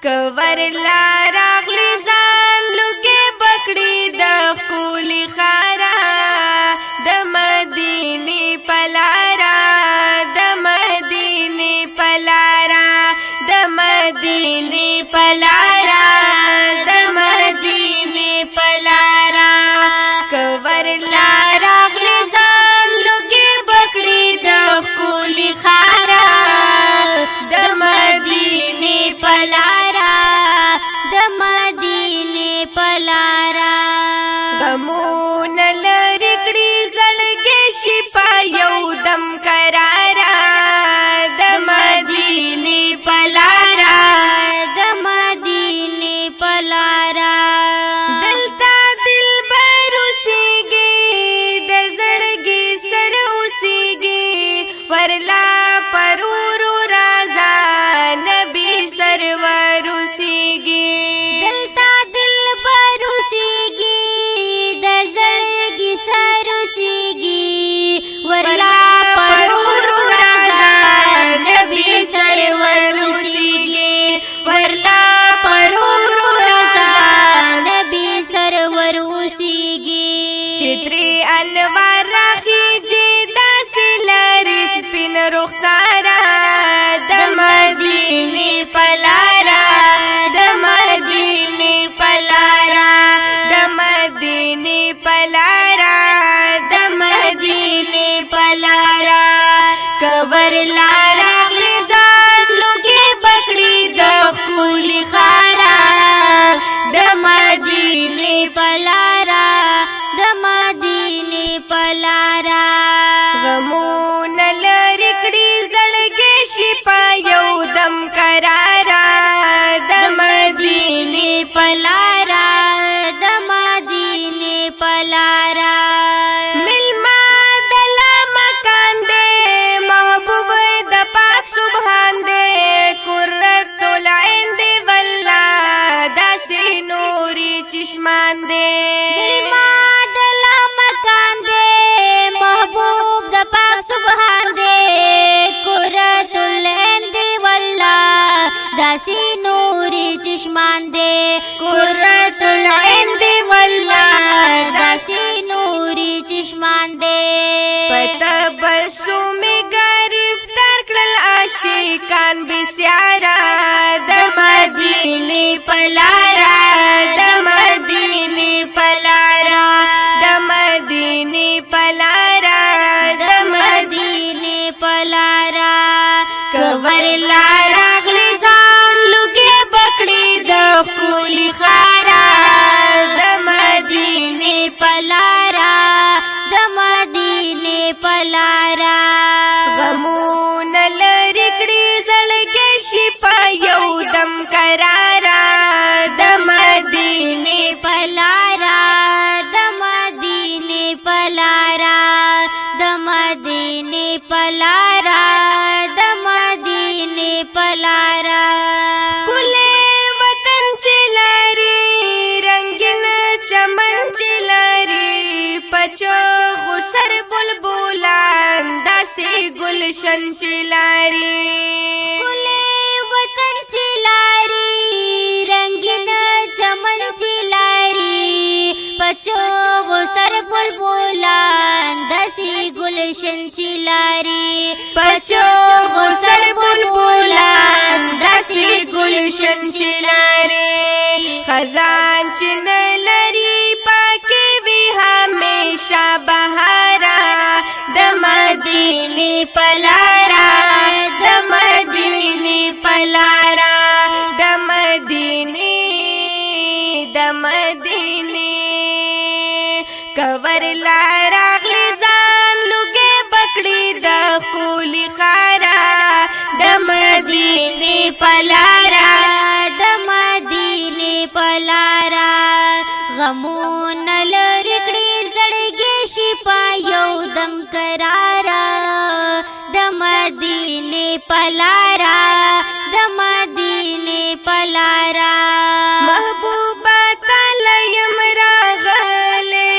کور راغلی ځان لوګي بکړي د ښکلي ښاره د مدینې په لاره د مدینې په لاره د مدینې په لاره د مدینې په لاره کور راغلی ځان لوګي بکړي د ښکلي ښاره د مدینې په لاره د مدینې په لاره غمونه لرې کړي زړګي شي په یو دم کراره د مدینې په لاره د مدینې په لاره دلته دلبر اوسېږي د زړګي سره اوسېږي ورلا پرورو رازا نبی سرور اوسېږي دلته دلبر اوسېږي د زړګي سره اوسېږي ورلا پرورو رازا نبی سرور اوسېږي ورلا پرورو رازا نبی سرور اوسېږي چې ترې انوار راخېږي داسې لرې سپین رخساره د مدینې په لاره د مدینې په لاره د مدینې په لاره د مدینې په لاره کور راغلی ځان لوګي بکړي د ښکلي ښاره د مدینې په لاره د مدینې په لاره غمونه لرې کړي زړګي شي په یو دم کراره د مدینې په لاره د مدینې په لاره ملما د لا مکان دی محبوب د پاک سبحان دی قرة العین دی والله داسې نوري چشمان دی ملما د لا مکان دی محبوب د پاک سبحان دی قرة العین دی والله داسې نوري چشمان دی قرة العین دی والله داسې نوري چشمان دی پتبسم گرفتار کړل عاشقان بسیاره د مدینې په لاره د مدینې په لاره د مدینې په لاره د مدینې په لاره کور راغلی ځان لوګي بکړي د ښکلي ښاره د مدینې په لاره د مدینې په لاره غمونه لرې کړي زړګي شي په یو دم کراره د مدینې په لاره د مدینې په لاره د مدینې په لاره د مدینې په لاره ښکلی وطن چې لري رنګین چمن چې لري پچو غسر بلبلان داسې ګلشن چې لري ښکلی وطن چې لري رنګین چمن چې لري پچو غسر بلبلان داسې ګلشن چې لري پچو غسر بلبلان داسې ګلشن چې لري خزان چې نه لري پاکي وي همیشه بهاره د مدینې په لاره د مدینې په لاره د مدینې د مدینې کور راغلی ځان لوګي بکړي د ښکلي ښاره د مدینې په لاره د مدینې په لاره غمونه لرې کړي زړګي شي په یو دم کراره د مدینې په لاره د مدینې په لاره محبوبه تعالی یم راغلی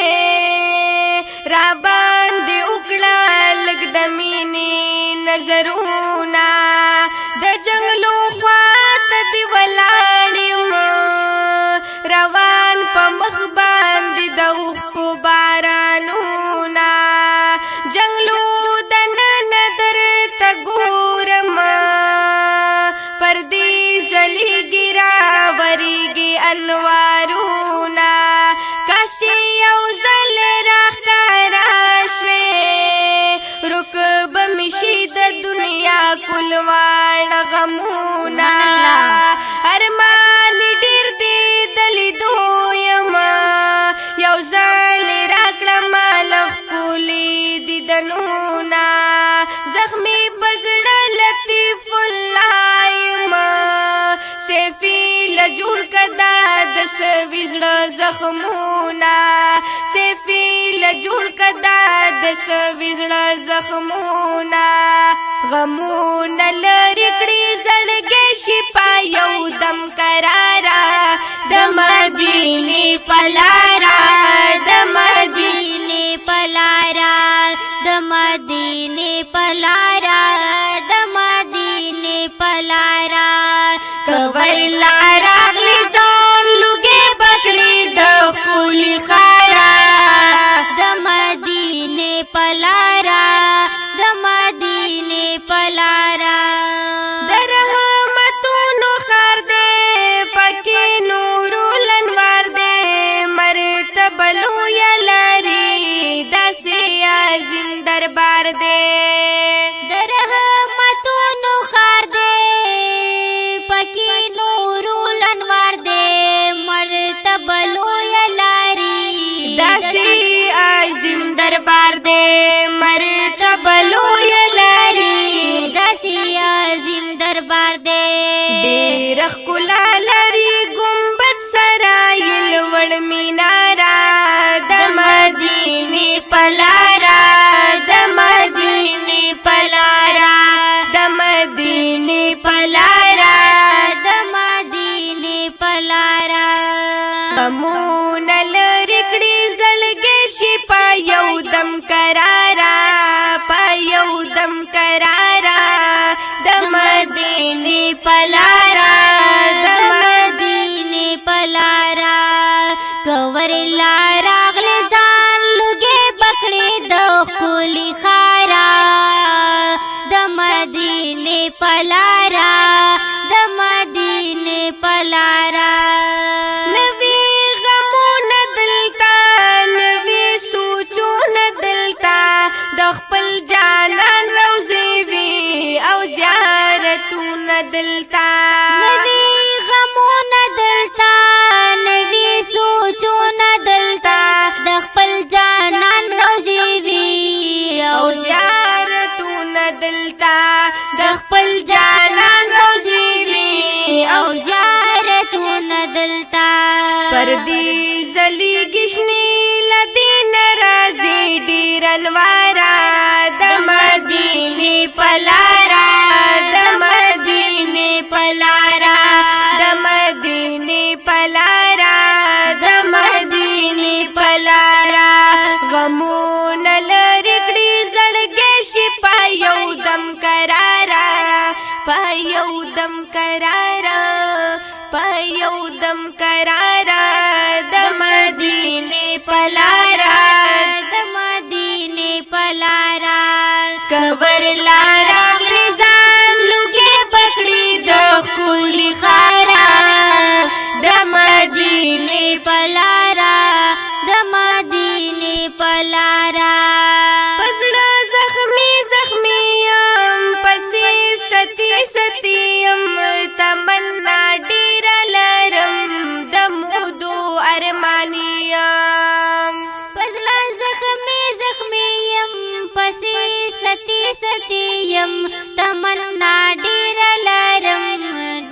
را باندې وکړه لږ د مینې نظرونه د جنګلو خواته دی ولاړ ځلیږي راوریږي انوارونه کاش چې یو ځل راښکاره شوې رکب مې شي د دنیا کل واړه غمونه ارمان ډېر دی د لیدو یمه یو ځل راکړه ماله ښکلي دیدنونه زخمي په زړه لطیف الله یمه سیفي له جوړ که دا د سوي زړه زخمونه سیفي له جوړ که دا د سوي زړه زخمونه غمونه لرې کړي زړګی شي په یو دم کراره د مدینې په لاره د مدینې په لاره د مدینې په لاره د مدینې په لاره که ورلا راغلی ځان لوګې پکړي د ښکلي ښاره د مدینې په لاره د مدینې په لاره د رحمتونو ښار دی پکې نور الانوار دی مرتبه لویه لري داسې عظیم دربار دی د رحمتونو ښار دی پکې نور الانوار دی مرتبه لویه لري داسې عظیم دربار دی مرتبه لویه لري داسې عظیم دربار دی ډېره ښکلا لري ګمبد سرای لوړ میناره د مدینې په لاره د مدینې په لاره د مدینې په لاره د مدینې په لاره غمونه لرې کړي زړګی شي په یو دم کراره په یو دم کراره د مدینې په لاره د مدینې په لاره که ورلا راغلی ځان لوګې پکړي د ښکلي ښاره د مدینې په لاره د مدینې په لاره نوي غمونه دلته نوي سوچونه دلته د خپل جانان روضې وي او زیارتونه دلته نوي غمونه دلته نوي سوچونه دلته د خپل جانان روضې وي او زیارتونه دلته د خپل جانان روضې وي او زیارتونه دلته پردي ځلیږي شنې له دې نه راځي ډېر انواره د مدینې په لاره د مدینې په لاره د مدینې په لاره د مدینې په لاره غمونه لرې کړي زړګی شي په یو دم کراره په یو دم کراره په یو دم کراره د مدینې په لاره د مدینې په لاره که ورلا راغلی ځان لوګې پکړي د ښکلي ښاره د مدینې په لاره د مدینې په لاره په زړه زخمي زخمي یم پسې ستی ستی یم تمنا ډېره لرم د مودو ارماني یم په زړه زخمي زخمي یم پسې ستی ستی یم تمنا ډېره لرم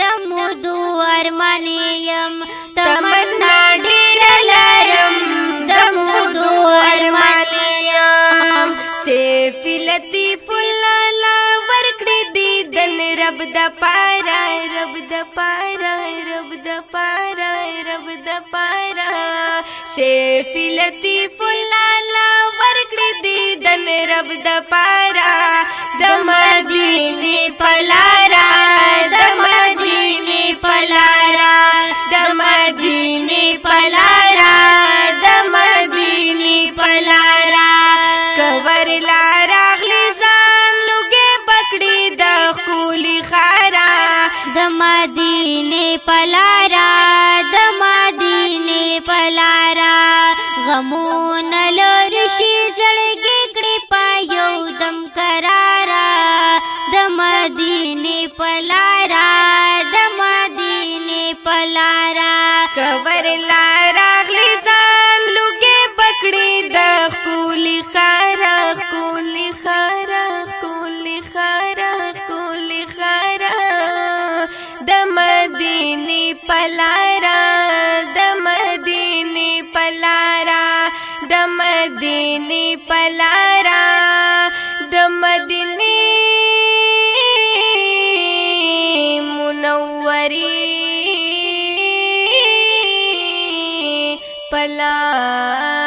د مودو ارماني یم تمنا ډېره لرم د مودو ارماني یم سیفي لطیف الله ورکړي دیدن رب د پاره رب د پاره رب د پاره رب د پاره سیفي لطیف الله ورکړي دیدن رب د پاره د مدینې په لاره د مدینې په لاره د مدینې په لاره د مدینې په لاره که ورلا راغلی ځان لوګې پکړي د ښکلي ښاره د مدینې مدینه پلارا د مدینه پلارا غمونه لرشي زړګي کړي پایو دم قرارا د مدینه پلارا د مدینه پلارا کور لارا غلیزان لوګي پکړي د خولي خارا خولي خارا خولي خارا خولي خارا د مدینه پلارا د مدینه پلارا د مدینه پلارا د مدینه منوري پلارا